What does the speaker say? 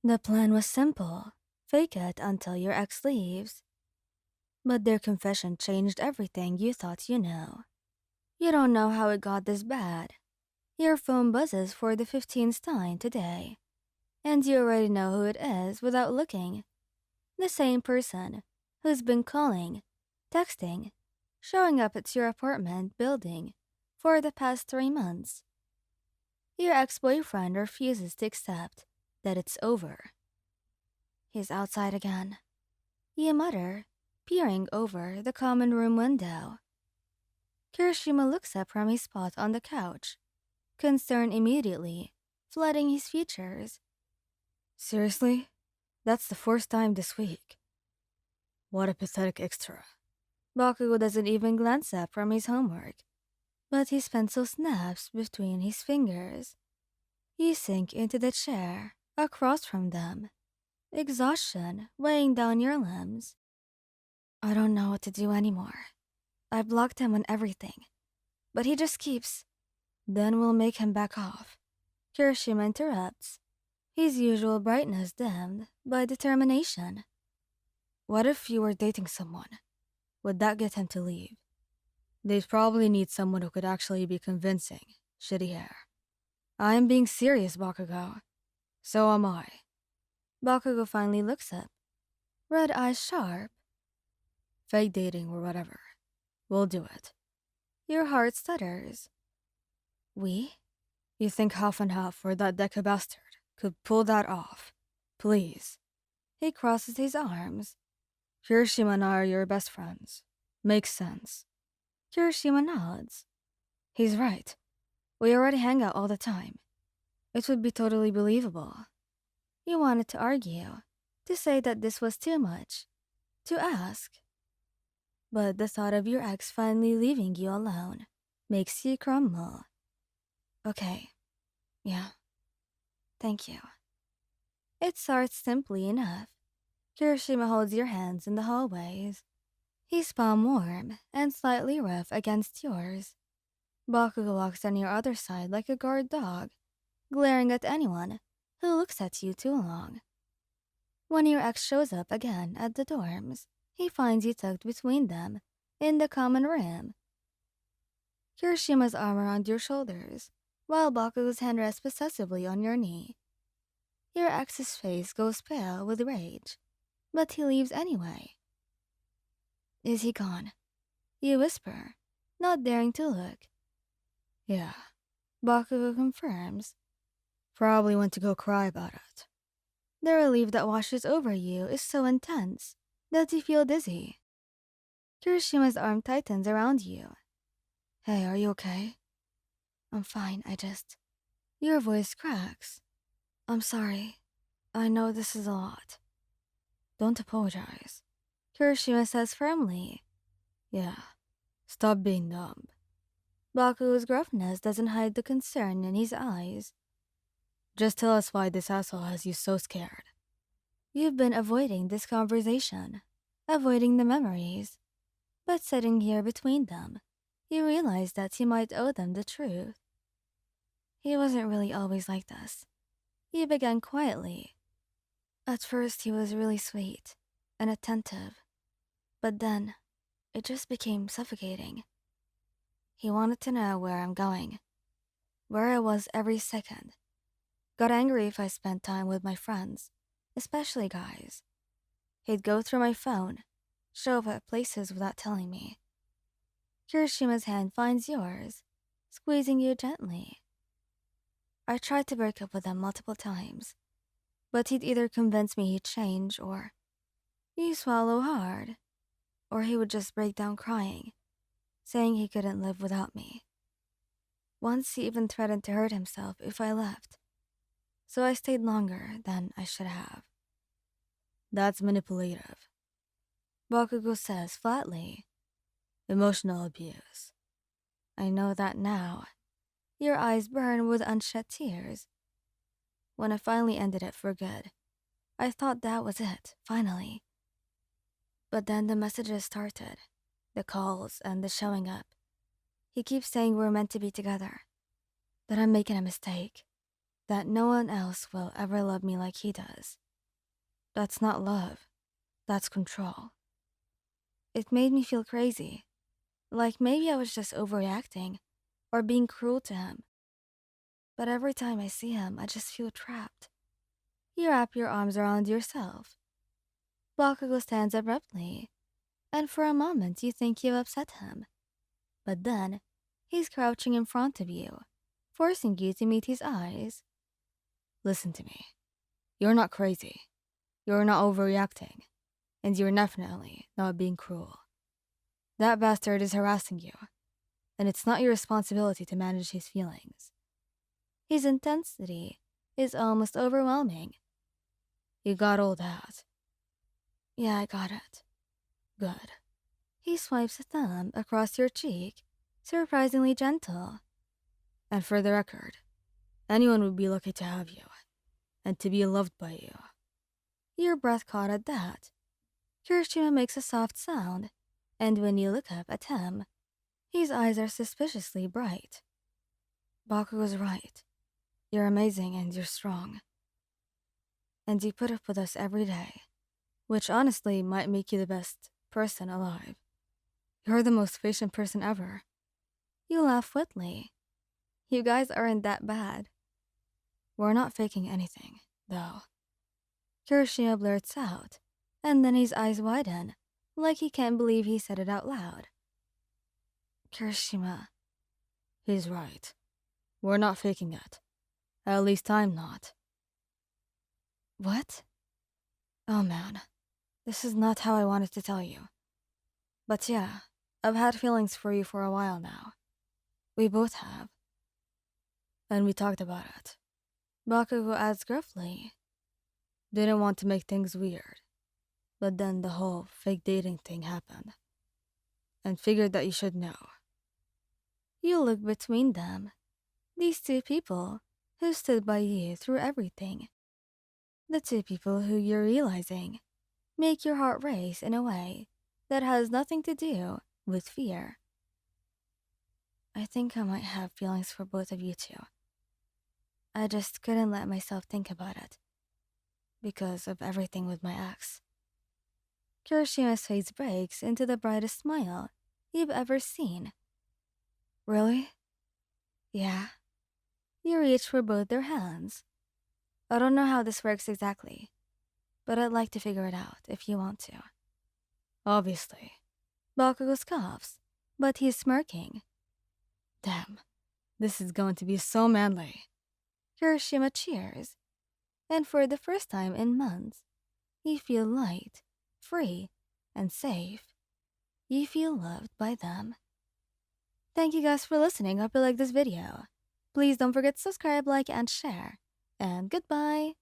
The plan was simple. Fake it until your ex leaves. But their confession changed everything you thought you knew. You don't know how it got this bad. Your phone buzzes for the 15th time today, and you already know who it is without looking. The same person who's been calling, texting, showing up at your apartment building for the past 3 months. Your ex-boyfriend refuses to accept that it's over. He's outside again. You mutter, peering over the common room window. Kirishima looks up from his spot on the couch, concern immediately flooding his features. Seriously? That's the fourth time this week. What a pathetic extra. Bakugou doesn't even glance up from his homework, but his pencil snaps between his fingers. You sink into the chair across from them, exhaustion weighing down your limbs. I don't know what to do anymore. I blocked him on everything, but he just keeps. Then we'll make him back off. Kirishima interrupts, his usual brightness dimmed by determination. What if you were dating someone? Would that get him to leave? They'd probably need someone who could actually be convincing. Shitty hair. I'm being serious, Bakugo. So am I. Bakugou finally looks up, red eyes sharp. Fake dating or whatever. We'll do it. Your heart stutters. We? You think half and half for that Deca bastard could pull that off? Please. He crosses his arms. Kirishima and I are your best friends. Makes sense. Kirishima nods. He's right. We already hang out all the time. It would be totally believable. You wanted to argue, to say that this was too much, to ask. But the thought of your ex finally leaving you alone makes you crumble. Okay. Yeah. Thank you. It starts simply enough. Kirishima holds your hands in the hallways, his palm warm and slightly rough against yours. Bakugo walks on your other side like a guard dog, glaring at anyone who looks at you too long. When your ex shows up again at the dorms, he finds you tucked between them in the common room. Kirishima's arm around your shoulders, while Bakugo's hand rests possessively on your knee. Your ex's face goes pale with rage, but he leaves anyway. Is he gone? You whisper, not daring to look. Yeah. Bakugo confirms. Probably went to go cry about it. The relief that washes over you is so intense that you feel dizzy. Kirishima's arm tightens around you. Hey, are you okay? I'm fine, Your voice cracks. I'm sorry. I know this is a lot. Don't apologize. Kirishima says firmly. Yeah. Stop being dumb. Baku's gruffness doesn't hide the concern in his eyes. Just tell us why this asshole has you so scared. You've been avoiding this conversation, avoiding the memories. But sitting here between them, you realize that you might owe them the truth. He wasn't really always like this. You began quietly. At first, he was really sweet and attentive, but then it just became suffocating. He wanted to know where I'm going, where I was every second. Got angry if I spent time with my friends, especially guys. He'd go through my phone, show up at places without telling me. Kirishima's hand finds yours, squeezing you gently. I tried to break up with him multiple times, but he'd either convince me he'd change or you swallow hard, or he would just break down crying, saying he couldn't live without me. Once he even threatened to hurt himself if I left, so I stayed longer than I should have. That's manipulative, Bakugo says flatly. Emotional abuse. I know that now. Your eyes burn with unshed tears. When I finally ended it for good, I thought that was it, finally. But then the messages started, the calls and the showing up. He keeps saying we're meant to be together, that I'm making a mistake. that no one else will ever love me like he does. That's not love, that's control. It made me feel crazy, like maybe I was just overreacting or being cruel to him. But every time I see him, I just feel trapped. You wrap your arms around yourself. Bakugo stands abruptly, and for a moment you think you've upset him. But then, he's crouching in front of you, forcing you to meet his eyes. Listen to me. You're not crazy. You're not overreacting. And you're definitely not being cruel. That bastard is harassing you, and it's not your responsibility to manage his feelings. His intensity is almost overwhelming. You got all that. Yeah, I got it. Good. He swipes a thumb across your cheek, surprisingly gentle. And for the record, anyone would be lucky to have you, and to be loved by you. Your breath caught at that. Kirishima makes a soft sound, and when you look up at him, his eyes are suspiciously bright. Bakugo's right. You're amazing and you're strong. And you put up with us every day, which honestly might make you the best person alive. You're the most patient person ever. You laugh witly. You guys aren't that bad. We're not faking anything, though. Kirishima blurts out, and then his eyes widen, like he can't believe he said it out loud. Kirishima. He's right. We're not faking it. At least I'm not. What? Oh man, this is not how I wanted to tell you. But yeah, I've had feelings for you for a while now. We both have. And we talked about it. Bakugo adds gruffly. Didn't want to make things weird. But then the whole fake dating thing happened. And figured that you should know. You look between them. These two people who stood by you through everything. The two people who you're realizing make your heart race in a way that has nothing to do with fear. I think I might have feelings for both of you too. I just couldn't let myself think about it. Because of everything with my ex. Kirishima's face breaks into the brightest smile you've ever seen. Really? Yeah. You reach for both their hands. I don't know how this works exactly, but I'd like to figure it out if you want to. Obviously. Bakugo scoffs, but he's smirking. Damn, this is going to be so manly. Kirishima cheers, and for the first time in months, you feel light, free, and safe. You feel loved by them. Thank you guys for listening. Hope you like this video. Please don't forget to subscribe, like, and share. And goodbye!